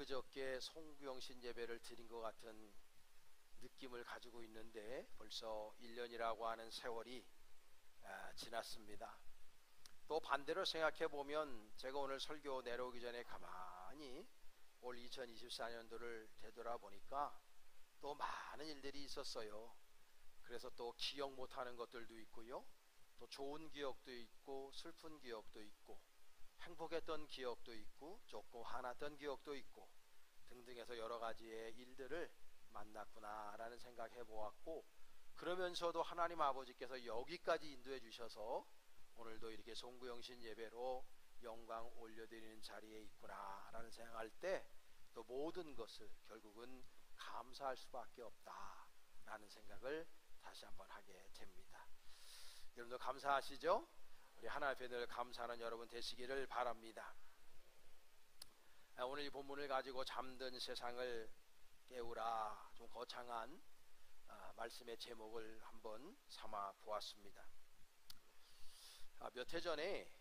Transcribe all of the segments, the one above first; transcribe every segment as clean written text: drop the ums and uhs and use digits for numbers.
엊그저께 송구영신 예배를 드린 것 같은 느낌을 가지고 있는데 벌써 1년이라고 하는 세월이 지났습니다. 또 반대로 생각해 보면 제가 오늘 설교 내려오기 전에 가만히 올 2024년도를 되돌아보니까 또 많은 일들이 있었어요. 그래서 또 기억 못하는 것들도 있고요, 또 좋은 기억도 있고 슬픈 기억도 있고 행복했던 기억도 있고 조금 화났던 기억도 있고 등등해서 여러 가지의 일들을 만났구나 라는 생각해 보았고, 그러면서도 하나님 아버지께서 여기까지 인도해 주셔서 오늘도 이렇게 송구영신 예배로 영광 올려드리는 자리에 있구나 라는 생각할 때 또 모든 것을 결국은 감사할 수밖에 없다 라는 생각을 다시 한번 하게 됩니다. 여러분도 감사하시죠? 우리 하나님 앞에 늘 감사하는 여러분 되시기를 바랍니다. 오늘 이 본문을 가지고 잠든 세상을 깨우라, 좀 거창한 말씀의 제목을 한번 삼아 보았습니다. 몇 해 전에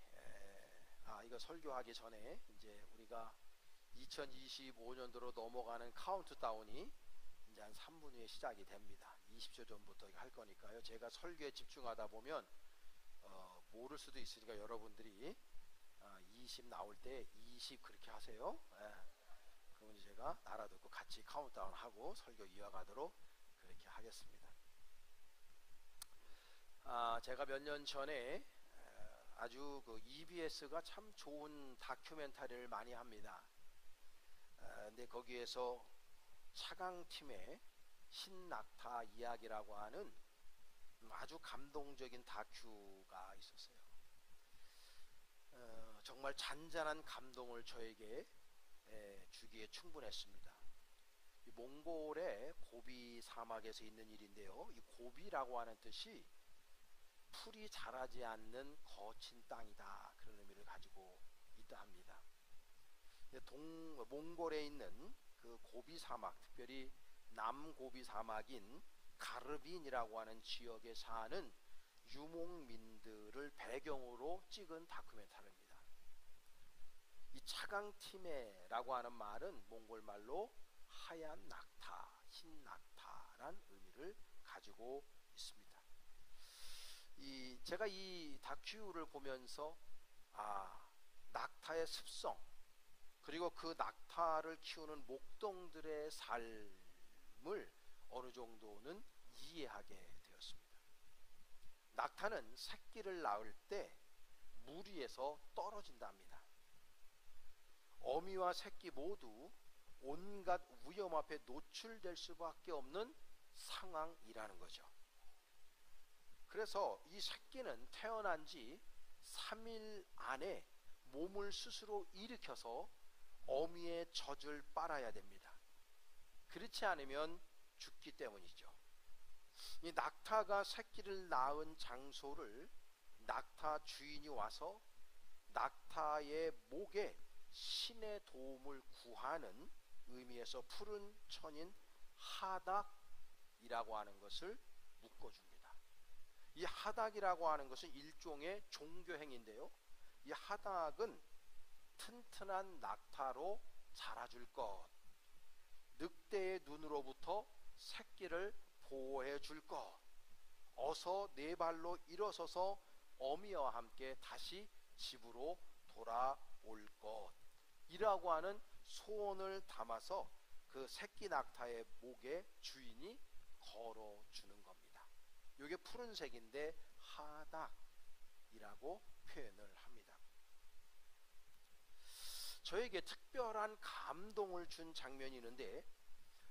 이거 설교하기 전에 이제 우리가 2025년도로 넘어가는 카운트다운이 이제 한 3분 후에 시작이 됩니다. 20초 전부터 할 거니까요. 제가 설교에 집중하다 보면 모를 수도 있으니까 여러분들이 20 나올 때 20 그렇게 하세요. 그러면 제가 알아듣고 같이 카운트다운 하고 설교 이어가도록 그렇게 하겠습니다. 제가 몇 년 전에 아주 그 EBS가 참 좋은 다큐멘터리를 많이 합니다. 근데 거기에서 차강팀의 신낙타 이야기라고 하는 아주 감동적인 다큐가 있었어요. 정말 잔잔한 감동을 저에게 주기에 충분했습니다. 이 몽골의 고비 사막에서 있는 일인데요, 이 고비라고 하는 뜻이 풀이 자라지 않는 거친 땅이다, 그런 의미를 가지고 있다 합니다. 몽골에 있는 그 고비 사막, 특별히 남고비 사막인 가르빈이라고 하는 지역에 사는 유목민들을 배경으로 찍은 다큐멘터리입니다. 이 차강티메라고 하는 말은 몽골 말로 하얀 낙타, 흰 낙타란 의미를 가지고 있습니다. 제가 이 다큐를 보면서 낙타의 습성, 그리고 그 낙타를 키우는 목동들의 삶을 어느 정도는 이해하게 되었습니다. 낙타는 새끼를 낳을 때 물 위에서 떨어진답니다. 어미와 새끼 모두 온갖 위험 앞에 노출될 수밖에 없는 상황이라는 거죠. 그래서 이 새끼는 태어난 지 3일 안에 몸을 스스로 일으켜서 어미의 젖을 빨아야 됩니다. 그렇지 않으면 죽기 때문이죠. 이 낙타가 새끼를 낳은 장소를 낙타 주인이 와서 낙타의 목에 신의 도움을 구하는 의미에서 푸른 천인 하닥이라고 하는 것을 묶어줍니다. 이 하닥이라고 하는 것은 일종의 종교행인데요, 이 하닥은 튼튼한 낙타로 자라줄 것, 늑대의 눈으로부터 새끼를 보호해 줄 것, 어서 네 발로 일어서서 어미와 함께 다시 집으로 돌아올 것, 이라고 하는 소원을 담아서 그 새끼 낙타의 목에 주인이 걸어주는 겁니다. 이게 푸른색인데 하닥이라고 표현을 합니다. 저에게 특별한 감동을 준 장면이 있는데,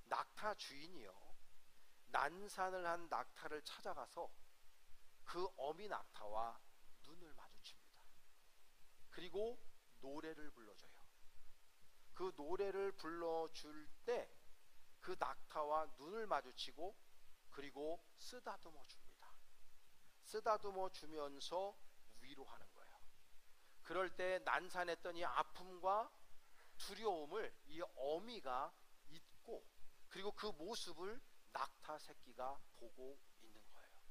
낙타 주인이요, 난산을 한 낙타를 찾아가서 그 어미 낙타와 눈을 마주칩니다. 그리고 노래를 불러줘요. 그 노래를 불러줄 때 그 낙타와 눈을 마주치고 그리고 쓰다듬어 줍니다. 쓰다듬어 주면서 위로하는 거예요. 그럴 때 난산했던 이 아픔과 두려움을 이 어미가 잊고, 그리고 그 모습을 낙타 새끼가 보고 있는 거예요.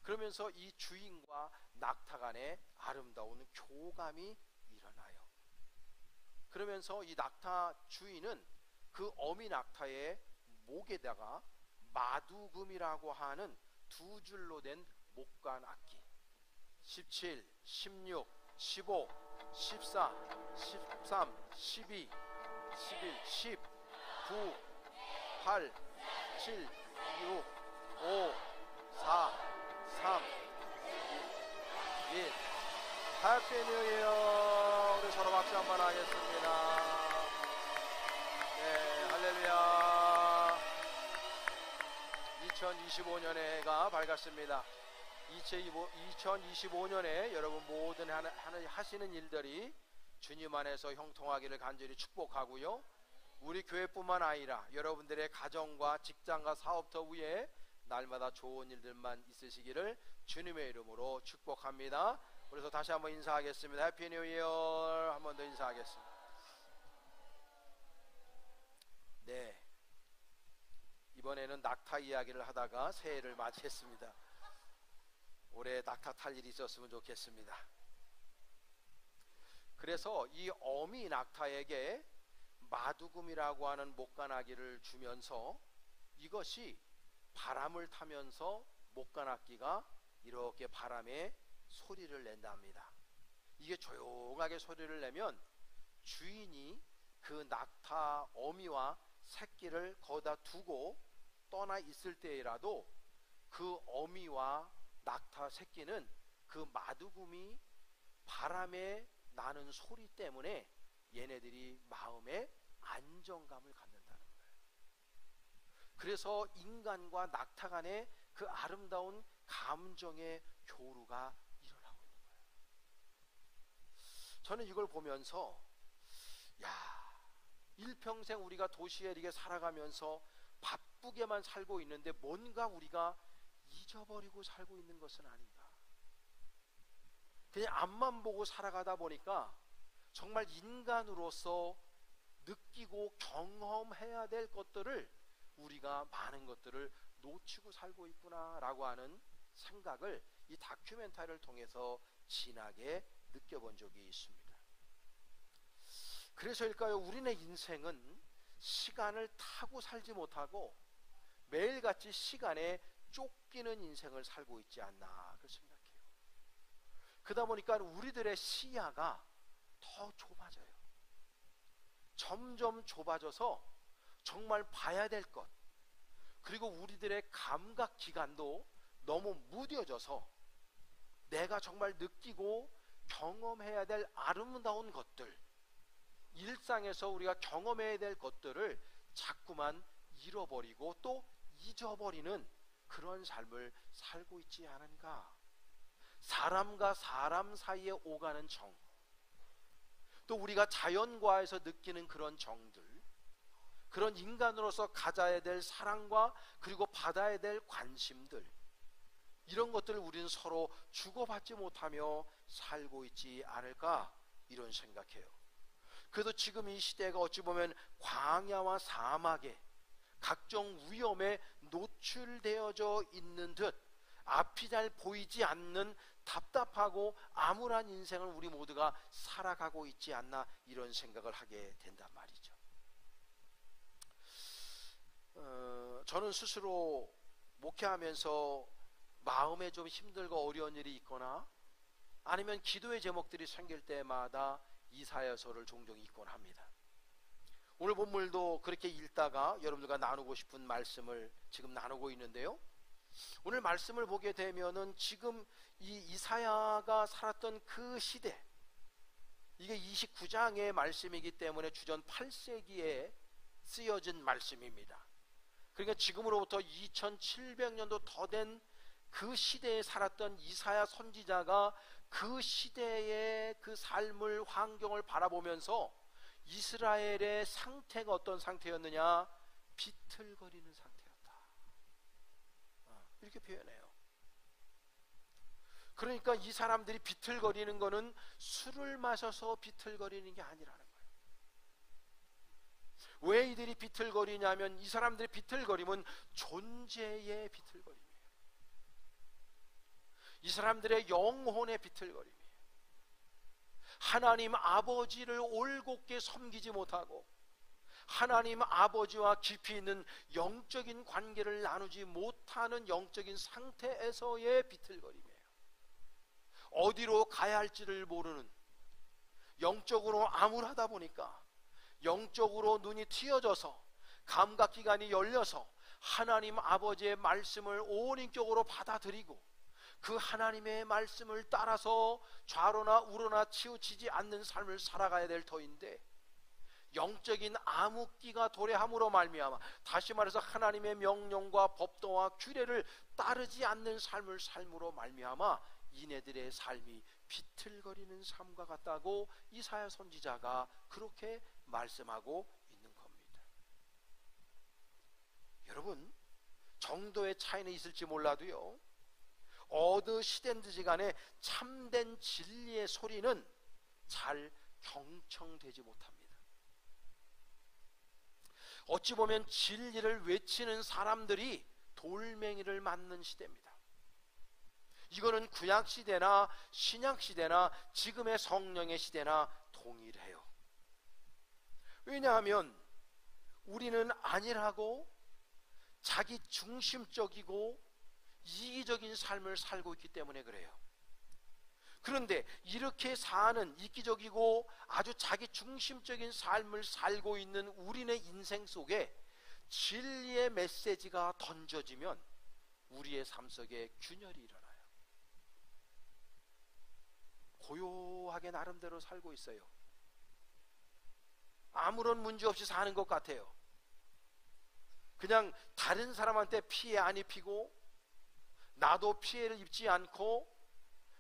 그러면서 이 주인과 낙타 간에 아름다운 교감이 일어나요. 그러면서 그러면서 이 낙타 주인은 그 어미 낙타의 목에다가 마두금이라고 하는 두 줄로 된 목관 악기 17, 16, 15, 14, 13, 12, 11, 10, 9, 8, 7, 6, 5, 4, 3, 2, 1. 해피 뉴 이어. 우리 서로 박수 한번 하겠습니다. 네, 할렐루야. 2025년의 해가 밝았습니다. 2025년에 여러분 모든 하시는 일들이 주님 안에서 형통하기를 간절히 축복하고요. 우리 교회뿐만 아니라 여러분들의 가정과 직장과 사업터 위에 날마다 좋은 일들만 있으시기를 주님의 이름으로 축복합니다. 그래서 다시 한번 인사하겠습니다. 해피 뉴 이어. 한 번 더 인사하겠습니다. 네, 이번에는 낙타 이야기를 하다가 새해를 맞이했습니다. 올해 낙타 탈 일이 있었으면 좋겠습니다. 그래서 이 어미 낙타에게 마두금이라고 하는 목관악기를 주면서 이것이 바람을 타면서 목관악기가 이렇게 바람에 소리를 낸답니다. 이게 조용하게 소리를 내면 주인이 그 낙타 어미와 새끼를 거기다 두고 떠나 있을 때라도 그 어미와 낙타 새끼는 그 마두금이 바람에 나는 소리 때문에 얘네들이 마음에 안정감을 갖는다는 거예요. 그래서 인간과 낙타 간의 그 아름다운 감정의 교류가 일어나고 있는 거예요. 저는 이걸 보면서 일평생 우리가 도시에 이렇게 살아가면서 바쁘게만 살고 있는데 뭔가 우리가 잊어버리고 살고 있는 것은 아닌가. 그냥 앞만 보고 살아가다 보니까 정말 인간으로서 느끼고 경험해야 될 것들을 우리가 많은 것들을 놓치고 살고 있구나라고 하는 생각을 이 다큐멘터리를 통해서 진하게 느껴본 적이 있습니다. 그래서일까요? 우리네 인생은 시간을 타고 살지 못하고 매일같이 시간에 쫓기는 인생을 살고 있지 않나 그렇게 생각해요. 그러다 보니까 우리들의 시야가 더 좁아져요. 점점 좁아져서 정말 봐야 될 것, 그리고 우리들의 감각 기관도 너무 무뎌져서 내가 정말 느끼고 경험해야 될 아름다운 것들, 일상에서 우리가 경험해야 될 것들을 자꾸만 잃어버리고 또 잊어버리는 그런 삶을 살고 있지 않은가. 사람과 사람 사이에 오가는 정, 또 우리가 자연과에서 느끼는 그런 정들, 그런 인간으로서 가져야 될 사랑과 그리고 받아야 될 관심들, 이런 것들을 우리는 서로 주고받지 못하며 살고 있지 않을까 이런 생각해요. 그래도 지금 이 시대가 어찌 보면 광야와 사막에 각종 위험에 노출되어져 있는 듯 앞이 잘 보이지 않는 답답하고 암울한 인생을 우리 모두가 살아가고 있지 않나 이런 생각을 하게 된단 말이죠. 저는 스스로 목회하면서 마음에 좀 힘들고 어려운 일이 있거나 아니면 기도의 제목들이 생길 때마다 이사야서를 종종 읽곤 합니다. 오늘 본문도 그렇게 읽다가 여러분들과 나누고 싶은 말씀을 지금 나누고 있는데요, 오늘 말씀을 보게 되면은 지금 이 이사야가 살았던 그 시대, 이게 29장의 말씀이기 때문에 주전 8세기에 쓰여진 말씀입니다. 그러니까 지금으로부터 2700년도 더 된 그 시대에 살았던 이사야 선지자가 그 시대의 그 삶을, 환경을 바라보면서 이스라엘의 상태가 어떤 상태였느냐, 비틀거리는 상태였다, 이렇게 표현해요. 그러니까 이 사람들이 비틀거리는 거는 술을 마셔서 비틀거리는 게 아니라는 거예요. 왜 이들이 비틀거리냐면 이 사람들의 비틀거림은 존재의 비틀거림이에요. 이 사람들의 영혼의 비틀거림이에요. 하나님 아버지를 올곧게 섬기지 못하고 하나님 아버지와 깊이 있는 영적인 관계를 나누지 못하는 영적인 상태에서의 비틀거림이에요. 어디로 가야 할지를 모르는, 영적으로 암울하다 보니까 영적으로 눈이 트여져서 감각기관이 열려서 하나님 아버지의 말씀을 온 인격으로 받아들이고 그 하나님의 말씀을 따라서 좌로나 우로나 치우치지 않는 삶을 살아가야 될 터인데, 영적인 암흑기가 도래함으로 말미암아, 다시 말해서 하나님의 명령과 법도와 규례를 따르지 않는 삶을 삶으로 말미암아 이네들의 삶이 비틀거리는 삶과 같다고 이사야 선지자가 그렇게 말씀하고 있는 겁니다. 여러분, 정도의 차이는 있을지 몰라도요, 어느 시대든지 간에 참된 진리의 소리는 잘 경청되지 못합니다. 어찌 보면 진리를 외치는 사람들이 돌멩이를 맞는 시대입니다. 이거는 구약시대나 신약시대나 지금의 성령의 시대나 동일해요. 왜냐하면 우리는 안일하고 자기 중심적이고 이기적인 삶을 살고 있기 때문에 그래요. 그런데 이렇게 사는 이기적이고 아주 자기 중심적인 삶을 살고 있는 우리네 인생 속에 진리의 메시지가 던져지면 우리의 삶 속에 균열이 일어나요. 고요하게 나름대로 살고 있어요. 아무런 문제 없이 사는 것 같아요. 그냥 다른 사람한테 피해 안 입히고 나도 피해를 입지 않고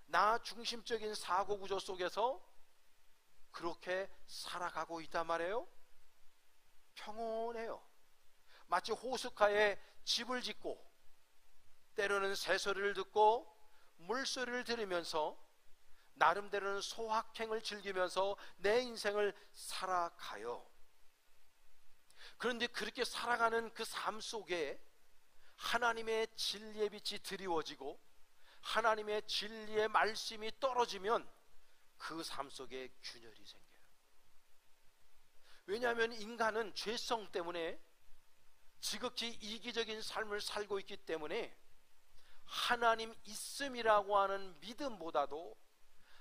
나 중심적인 사고 구조 속에서 그렇게 살아가고 있단 말이에요. 평온해요. 마치 호숫가에 집을 짓고 때로는 새소리를 듣고 물소리를 들으면서 나름대로는 소확행을 즐기면서 내 인생을 살아가요. 그런데 그렇게 살아가는 그 삶 속에 하나님의 진리의 빛이 드리워지고 하나님의 진리의 말씀이 떨어지면 그 삶 속에 균열이 생겨요. 왜냐하면 인간은 죄성 때문에 지극히 이기적인 삶을 살고 있기 때문에 하나님 있음이라고 하는 믿음보다도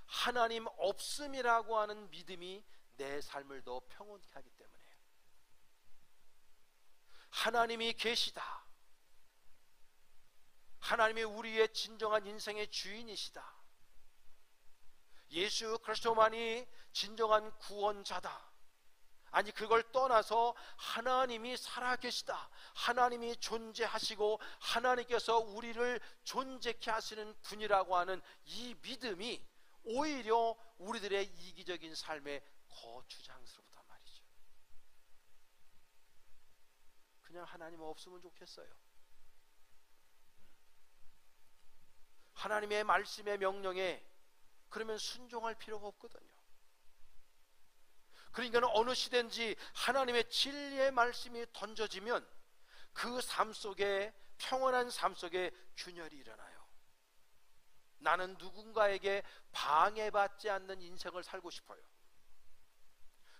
하나님 없음이라고 하는 믿음이 내 삶을 더 평온케 하기 때문에요. 하나님이 계시다, 하나님이 우리의 진정한 인생의 주인이시다, 예수 그리스도만이 진정한 구원자다, 아니 그걸 떠나서 하나님이 살아계시다, 하나님이 존재하시고 하나님께서 우리를 존재케 하시는 분이라고 하는 이 믿음이 오히려 우리들의 이기적인 삶에 거추장스럽단 말이죠. 그냥 하나님 없으면 좋겠어요. 하나님의 말씀의 명령에 그러면 순종할 필요가 없거든요. 그러니까 어느 시대인지 하나님의 진리의 말씀이 던져지면 그 삶 속에, 평온한 삶 속에 균열이 일어나요. 나는 누군가에게 방해받지 않는 인생을 살고 싶어요.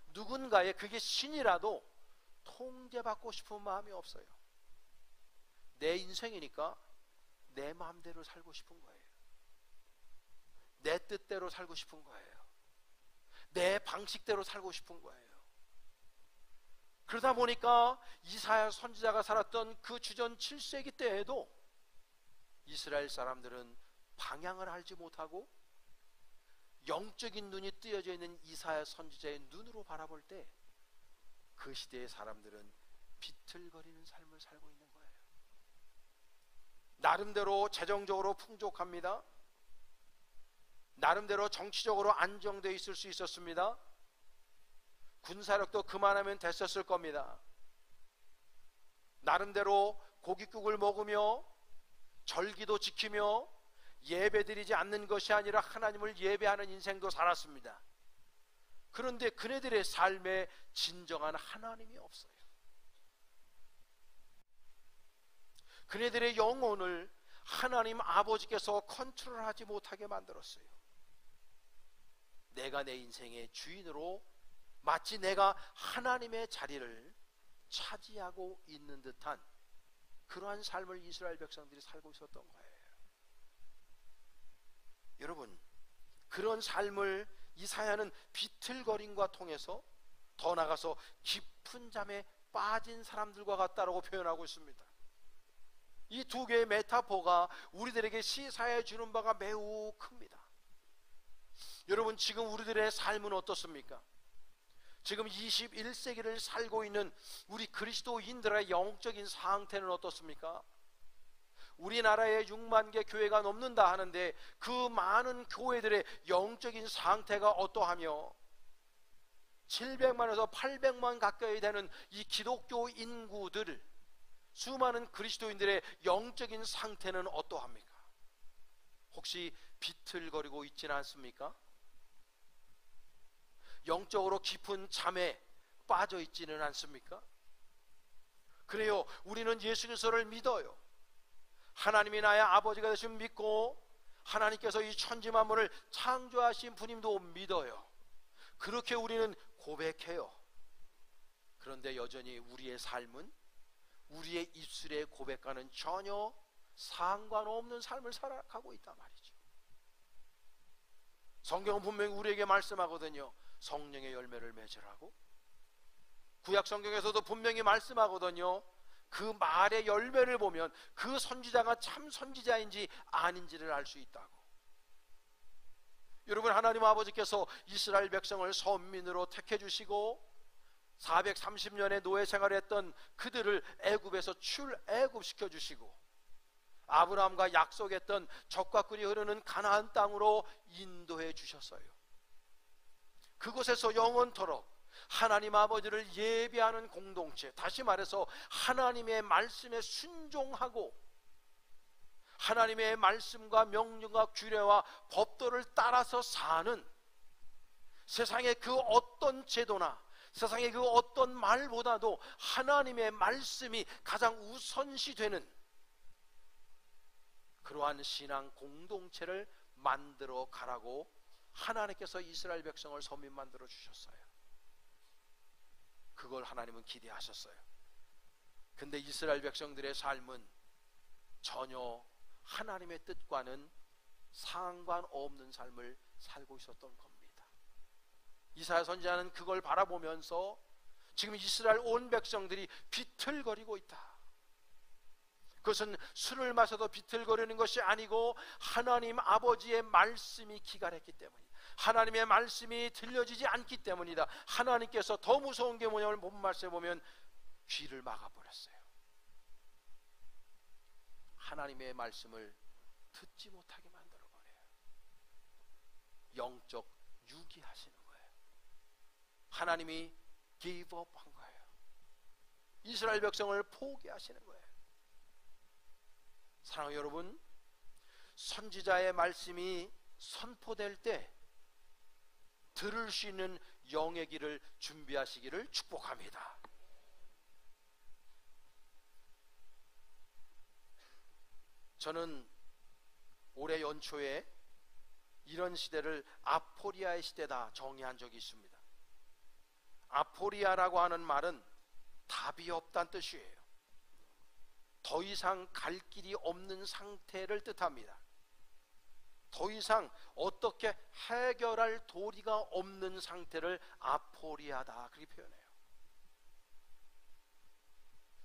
누군가의, 그게 신이라도 통제받고 싶은 마음이 없어요. 내 인생이니까 내 마음대로 살고 싶은 거예요. 내 뜻대로 살고 싶은 거예요. 내 방식대로 살고 싶은 거예요. 그러다 보니까 이사야 선지자가 살았던 그 주전 7세기 때에도 이스라엘 사람들은 방향을 알지 못하고 영적인 눈이 뜨여져 있는 이사야 선지자의 눈으로 바라볼 때 그 시대의 사람들은 비틀거리는 삶을 살고 있는 거예요. 나름대로 재정적으로 풍족합니다. 나름대로 정치적으로 안정되어 있을 수 있었습니다. 군사력도 그만하면 됐었을 겁니다. 나름대로 고깃국을 먹으며 절기도 지키며 예배드리지 않는 것이 아니라 하나님을 예배하는 인생도 살았습니다. 그런데 그네들의 삶에 진정한 하나님이 없어요. 그네들의 영혼을 하나님 아버지께서 컨트롤하지 못하게 만들었어요. 내가 내 인생의 주인으로 마치 내가 하나님의 자리를 차지하고 있는 듯한 그러한 삶을 이스라엘 백성들이 살고 있었던 거예요. 여러분, 그런 삶을 이사야는 비틀거림과 통해서 더 나아가서 깊은 잠에 빠진 사람들과 같다라고 표현하고 있습니다. 이 두 개의 메타포가 우리들에게 시사해 주는 바가 매우 큽니다. 여러분, 지금 우리들의 삶은 어떻습니까? 지금 21세기를 살고 있는 우리 그리스도인들의 영적인 상태는 어떻습니까? 우리나라에 6만 개 교회가 넘는다 하는데 그 많은 교회들의 영적인 상태가 어떠하며 700만에서 800만 가까이 되는 이 기독교 인구들, 수많은 그리스도인들의 영적인 상태는 어떠합니까? 혹시 비틀거리고 있지는 않습니까? 영적으로 깊은 잠에 빠져 있지는 않습니까? 그래요, 우리는 예수 그리스도를 믿어요. 하나님이 나의 아버지가 되신 믿고 하나님께서 이 천지 만물을 창조하신 분임도 믿어요. 그렇게 우리는 고백해요. 그런데 여전히 우리의 삶은 우리의 입술의 고백과는 전혀 상관없는 삶을 살아가고 있단 말이죠. 성경은 분명히 우리에게 말씀하거든요. 성령의 열매를 맺으라고. 구약 성경에서도 분명히 말씀하거든요. 그 말의 열매를 보면 그 선지자가 참 선지자인지 아닌지를 알 수 있다고. 여러분, 하나님 아버지께서 이스라엘 백성을 선민으로 택해 주시고 430년의 노예 생활했던 그들을 애굽에서 출애굽시켜 주시고 아브라함과 약속했던 젖과 꿀이 흐르는 가나안 땅으로 인도해 주셨어요. 그곳에서 영원토록 하나님 아버지를 예배하는 공동체, 다시 말해서 하나님의 말씀에 순종하고 하나님의 말씀과 명령과 규례와 법도를 따라서 사는, 세상의 그 어떤 제도나 세상의 그 어떤 말보다도 하나님의 말씀이 가장 우선시 되는 그러한 신앙 공동체를 만들어 가라고 하나님께서 이스라엘 백성을 선민 만들어 주셨어요. 그걸 하나님은 기대하셨어요. 근데 이스라엘 백성들의 삶은 전혀 하나님의 뜻과는 상관없는 삶을 살고 있었던 겁니다. 이사야 선지자는 그걸 바라보면서 지금 이스라엘 온 백성들이 비틀거리고 있다. 그것은 술을 마셔도 비틀거리는 것이 아니고 하나님 아버지의 말씀이 기갈했기 때문이다. 하나님의 말씀이 들려지지 않기 때문이다. 하나님께서 더 무서운 게 뭐냐면 본 말씀에 보면 귀를 막아버렸어요. 하나님의 말씀을 듣지 못하게 만들어버려요. 영적 유기하시는 거예요. 하나님이 give up 한 거예요. 이스라엘 백성을 포기하시는 거예요. 사랑하는 여러분, 선지자의 말씀이 선포될 때 들을 수 있는 영의 길을 준비하시기를 축복합니다. 저는 올해 연초에 이런 시대를 아포리아의 시대다 정의한 적이 있습니다. 아포리아라고 하는 말은 답이 없다는 뜻이에요. 더 이상 갈 길이 없는 상태를 뜻합니다. 더 이상 어떻게 해결할 도리가 없는 상태를 아포리아다, 그렇게 표현해요.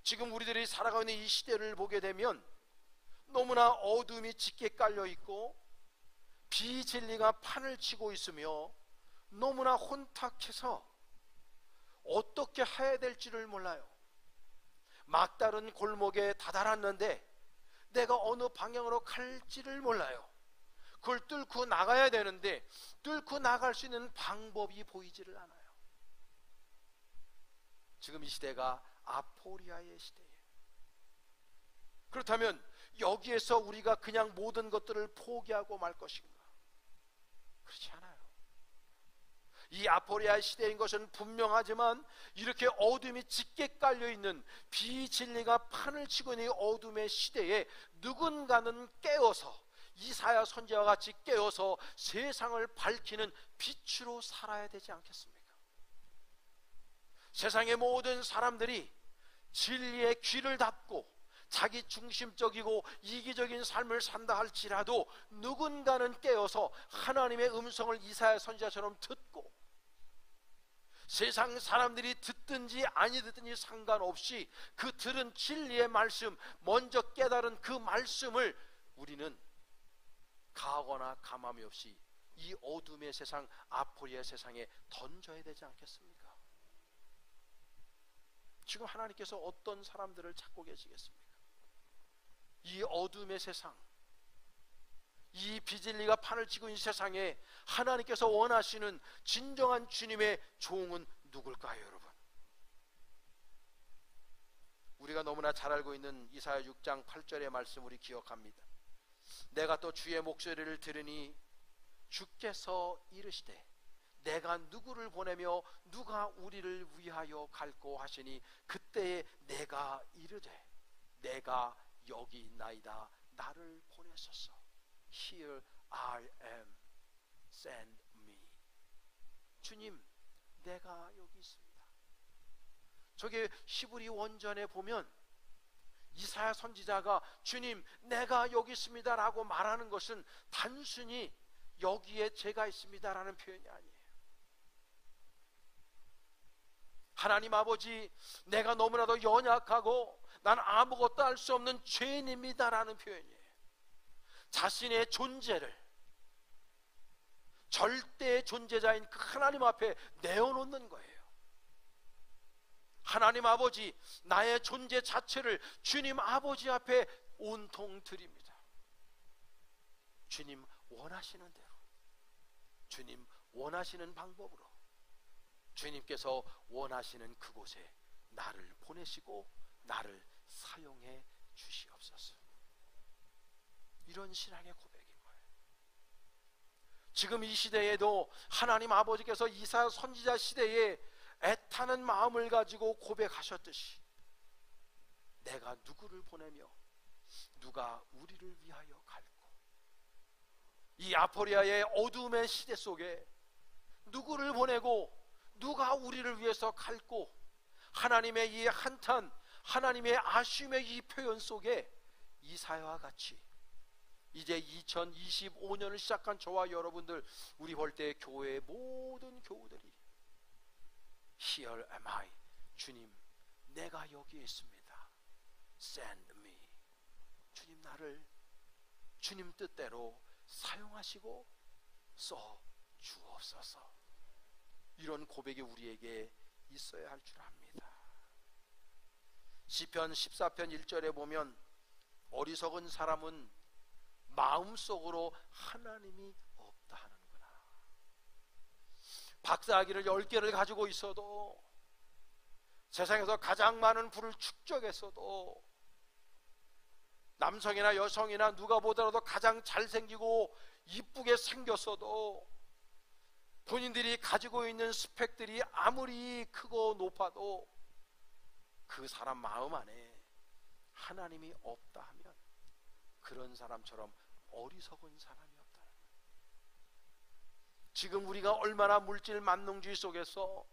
지금 우리들이 살아가고 있는 이 시대를 보게 되면 너무나 어둠이 짙게 깔려 있고 비진리가 판을 치고 있으며 너무나 혼탁해서 어떻게 해야 될지를 몰라요. 막다른 골목에 다다랐는데 내가 어느 방향으로 갈지를 몰라요. 그걸 뚫고 나가야 되는데 뚫고 나갈 수 있는 방법이 보이지를 않아요. 지금 이 시대가 아포리아의 시대예요. 그렇다면 여기에서 우리가 그냥 모든 것들을 포기하고 말 것인가? 그렇지 않아요. 이 아포리아 시대인 것은 분명하지만 이렇게 어둠이 짙게 깔려있는 비진리가 판을 치고 있는 이 어둠의 시대에 누군가는 깨어서 이사야 선지자와 같이 깨어서 세상을 밝히는 빛으로 살아야 되지 않겠습니까? 세상의 모든 사람들이 진리의 귀를 닫고 자기 중심적이고 이기적인 삶을 산다 할지라도 누군가는 깨어서 하나님의 음성을 이사야 선지자처럼 듣고, 세상 사람들이 듣든지 아니 듣든지 상관없이 그 들은 진리의 말씀, 먼저 깨달은 그 말씀을 우리는 가하거나 감함이 없이 이 어둠의 세상, 아포리의 세상에 던져야 되지 않겠습니까? 지금 하나님께서 어떤 사람들을 찾고 계시겠습니까? 이 어둠의 세상, 이 비진리가 판을 치고 있는 세상에 하나님께서 원하시는 진정한 주님의 종은 누굴까요, 여러분? 우리가 너무나 잘 알고 있는 이사야 6장 8절의 말씀 우리 기억합니다. 내가 또 주의 목소리를 들으니 주께서 이르시되 내가 누구를 보내며 누가 우리를 위하여 갈꼬 하시니 그때에 내가 이르되 내가 여기 있나이다, 나를 보내소서. Here I am, send me. 주님, 내가 여기 있습니다. 저게 히브리 원전에 보면 이사야 선지자가 주님, 내가 여기 있습니다 라고 말하는 것은 단순히 여기에 제가 있습니다 라는 표현이 아니에요. 하나님 아버지, 내가 너무나도 연약하고 난 아무것도 할 수 없는 죄인입니다 라는 표현이에요. 자신의 존재를 절대의 존재자인 그 하나님 앞에 내어놓는 거예요. 하나님 아버지, 나의 존재 자체를 주님 아버지 앞에 온통 드립니다. 주님 원하시는 대로, 주님 원하시는 방법으로, 주님께서 원하시는 그곳에 나를 보내시고 나를 사용해 주시옵소서. 이런 신앙의 고백인 거예요. 지금 이 시대에도 하나님 아버지께서 이사야 선지자 시대에 애타는 마음을 가지고 고백하셨듯이 내가 누구를 보내며 누가 우리를 위하여 갈고, 이 아포리아의 어둠의 시대 속에 누구를 보내고 누가 우리를 위해서 갈고, 하나님의 이 한탄, 하나님의 아쉬움의 이 표현 속에 이사야와 같이 이제 2025년을 시작한 저와 여러분들, 우리 볼 때 교회의 모든 교우들이 Here am I, 주님 내가 여기에 있습니다, Send me, 주님 나를 주님 뜻대로 사용하시고 써 주옵소서. 이런 고백이 우리에게 있어야 할 줄 압니다. 시편 14편 1절에 보면 어리석은 사람은 마음속으로 하나님이 없다 하는구나. 박사학위를 10개를 가지고 있어도, 세상에서 가장 많은 부를 축적했어도, 남성이나 여성이나 누가 보더라도 가장 잘생기고 이쁘게 생겼어도, 본인들이 가지고 있는 스펙들이 아무리 크고 높아도 그 사람 마음 안에 하나님이 없다 하면 그런 사람처럼 어리석은 사람이 없다는 거예요. 지금 우리가 얼마나 물질 만능주의 속에서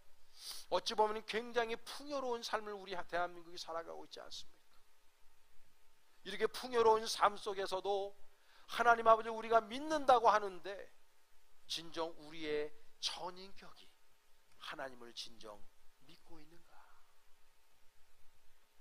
어찌 보면 굉장히 풍요로운 삶을 우리 대한민국이 살아가고 있지 않습니까? 이렇게 풍요로운 삶 속에서도 하나님 아버지 우리가 믿는다고 하는데 진정 우리의 전인격이 하나님을 진정 믿고 있는가?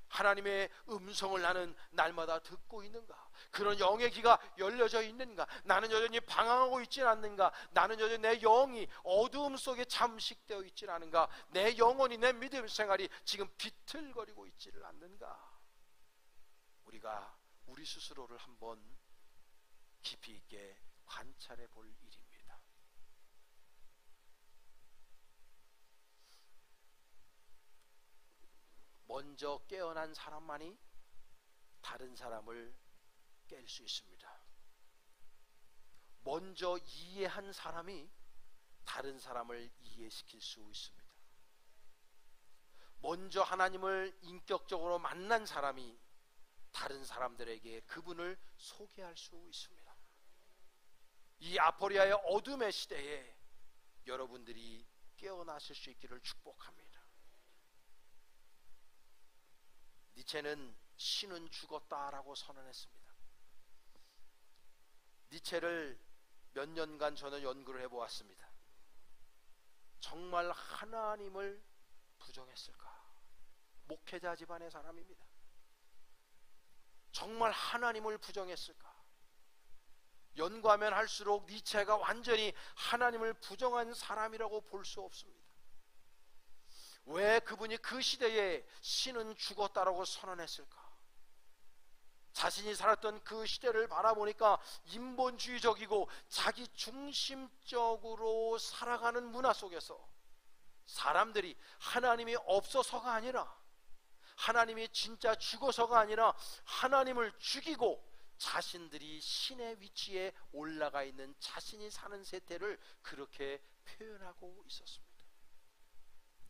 하나님의 음성을 나는 날마다 듣고 있는가? 그런 영의 귀가 열려져 있는가? 나는 여전히 방황하고 있지 않는가? 나는 여전히 내 영이 어두움 속에 잠식되어 있지 않은가? 내 영혼이, 내 믿음 생활이 지금 비틀거리고 있지를 않는가? 우리가 우리 스스로를 한번 깊이 있게 관찰해 볼 일입니다. 먼저 깨어난 사람만이 다른 사람을 깰 수 있습니다. 먼저 이해한 사람이 다른 사람을 이해시킬 수 있습니다. 먼저 하나님을 인격적으로 만난 사람이 다른 사람들에게 그분을 소개할 수 있습니다. 이 아포리아의 어둠의 시대에 여러분들이 깨어나실 수 있기를 축복합니다. 니체는 신은 죽었다라고 선언했습니다. 니체를 몇 년간 저는 연구를 해보았습니다. 정말 하나님을 부정했을까? 목회자 집안의 사람입니다. 정말 하나님을 부정했을까? 연구하면 할수록 니체가 완전히 하나님을 부정한 사람이라고 볼 수 없습니다. 왜 그분이 그 시대에 신은 죽었다라고 선언했을까? 자신이 살았던 그 시대를 바라보니까 인본주의적이고 자기 중심적으로 살아가는 문화 속에서 사람들이 하나님이 없어서가 아니라, 하나님이 진짜 죽어서가 아니라 하나님을 죽이고 자신들이 신의 위치에 올라가 있는 자신이 사는 세태를 그렇게 표현하고 있었습니다.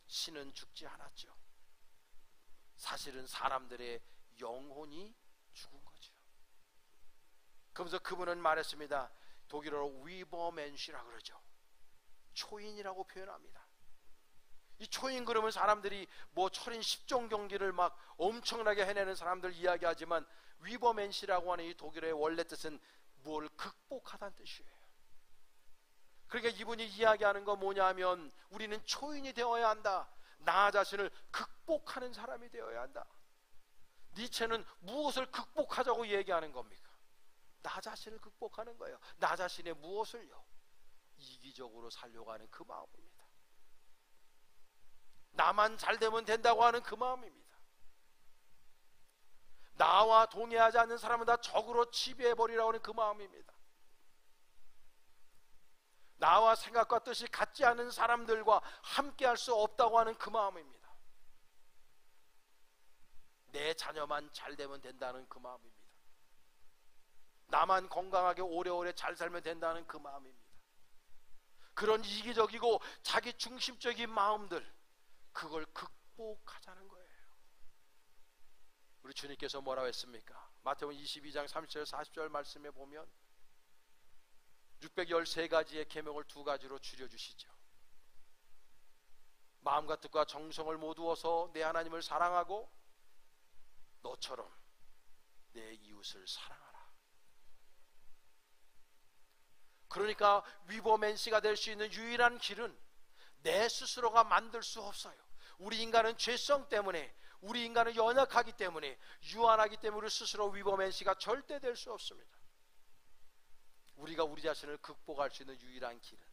신은 죽지 않았죠. 사실은 사람들의 영혼이 죽은 거죠. 그러면서 그분은 말했습니다. 독일어로 위버멘시라 그러죠. 초인이라고 표현합니다. 이 초인 그러면 사람들이 뭐 철인 10종 경기를 막 엄청나게 해내는 사람들 이야기하지만, 위버멘시라고 하는 이 독일어의 원래 뜻은 뭘 극복하다는 뜻이에요. 그러니까 이분이 이야기하는 건 뭐냐면, 우리는 초인이 되어야 한다. 나 자신을 극복하는 사람이 되어야 한다. 니체는 무엇을 극복하자고 얘기하는 겁니까? 나 자신을 극복하는 거예요. 나 자신의 무엇을요? 이기적으로 살려고 하는 그 마음입니다. 나만 잘 되면 된다고 하는 그 마음입니다. 나와 동의하지 않는 사람은 다 적으로 지배해버리라고 하는 그 마음입니다. 나와 생각과 뜻이 같지 않은 사람들과 함께 할 수 없다고 하는 그 마음입니다. 내 자녀만 잘 되면 된다는 그 마음입니다. 나만 건강하게 오래오래 잘 살면 된다는 그 마음입니다. 그런 이기적이고 자기 중심적인 마음들, 그걸 극복하자는 거예요. 우리 주님께서 뭐라고 했습니까? 마태복음 22장 30절 40절 말씀에 보면 613가지의 계명을 2가지로 줄여주시죠. 마음과 뜻과 정성을 모두어서 내 하나님을 사랑하고 너처럼 내 이웃을 사랑하라. 그러니까 위버맨시가 될 수 있는 유일한 길은 내 스스로가 만들 수 없어요. 우리 인간은 죄성 때문에, 우리 인간은 연약하기 때문에, 유한하기 때문에 우리 스스로 위버맨시가 절대 될 수 없습니다. 우리가 우리 자신을 극복할 수 있는 유일한 길은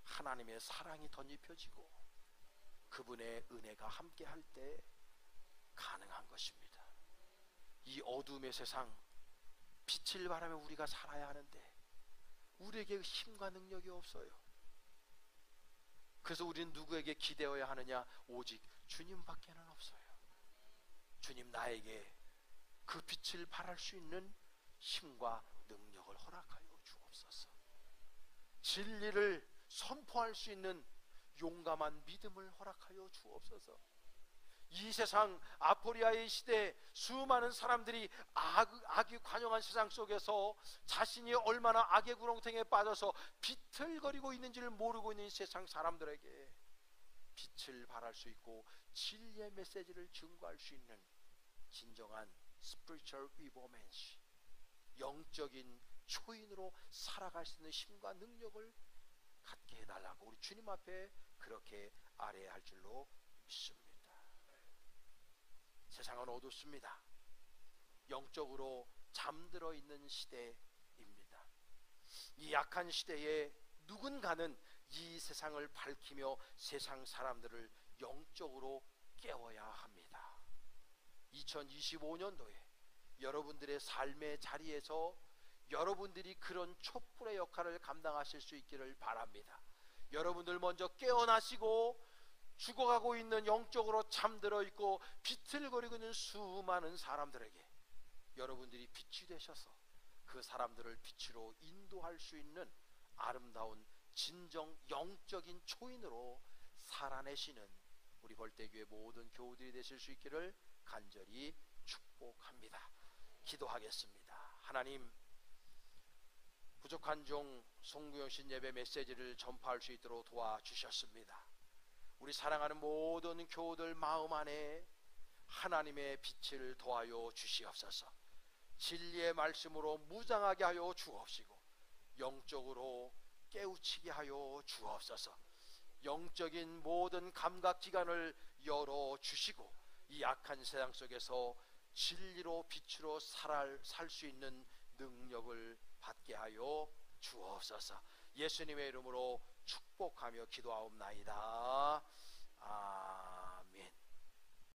하나님의 사랑이 덧입혀지고 그분의 은혜가 함께 할 때 가능한 것입니다. 이 어둠의 세상, 빛을 바라며 우리가 살아야 하는데 우리에게 힘과 능력이 없어요. 그래서 우리는 누구에게 기대어야 하느냐? 오직 주님밖에는 없어요. 주님, 나에게 그 빛을 발할 수 있는 힘과 능력을 허락하여 주옵소서. 진리를 선포할 수 있는 용감한 믿음을 허락하여 주옵소서. 이 세상 아포리아의 시대에 수많은 사람들이 악이 관영한 세상 속에서 자신이 얼마나 악의 구렁텅이에 빠져서 비틀거리고 있는지를 모르고 있는 세상 사람들에게 빛을 발할 수 있고 진리의 메시지를 증거할 수 있는 진정한 spiritual 위버맨시, 영적인 초인으로 살아갈 수 있는 힘과 능력을 갖게 해달라고 우리 주님 앞에 그렇게 아뢰야 할 줄로 믿습니다. 세상은 어둡습니다. 영적으로 잠들어 있는 시대입니다. 이 약한 시대에 누군가는 이 세상을 밝히며 세상 사람들을 영적으로 깨워야 합니다. 2025년도에 여러분들의 삶의 자리에서 여러분들이 그런 촛불의 역할을 감당하실 수 있기를 바랍니다. 여러분들 먼저 깨어나시고 죽어가고 있는, 영적으로 잠들어 있고 비틀거리고 있는 수많은 사람들에게 여러분들이 빛이 되셔서 그 사람들을 빛으로 인도할 수 있는 아름다운 진정 영적인 초인으로 살아내시는 우리 벌떼교회 모든 교우들이 되실 수 있기를 간절히 축복합니다. 기도하겠습니다. 하나님, 부족한 종 송구영신 예배 메시지를 전파할 수 있도록 도와주셨습니다. 우리 사랑하는 모든 교우들 마음 안에 하나님의 빛을 더하여 주시옵소서. 진리의 말씀으로 무장하게 하여 주옵시고 영적으로 깨우치게 하여 주옵소서. 영적인 모든 감각기관을 열어주시고 이 악한 세상 속에서 진리로 빛으로 살 수 있는 능력을 받게 하여 주옵소서. 예수님의 이름으로 축복하며 기도하옵나이다.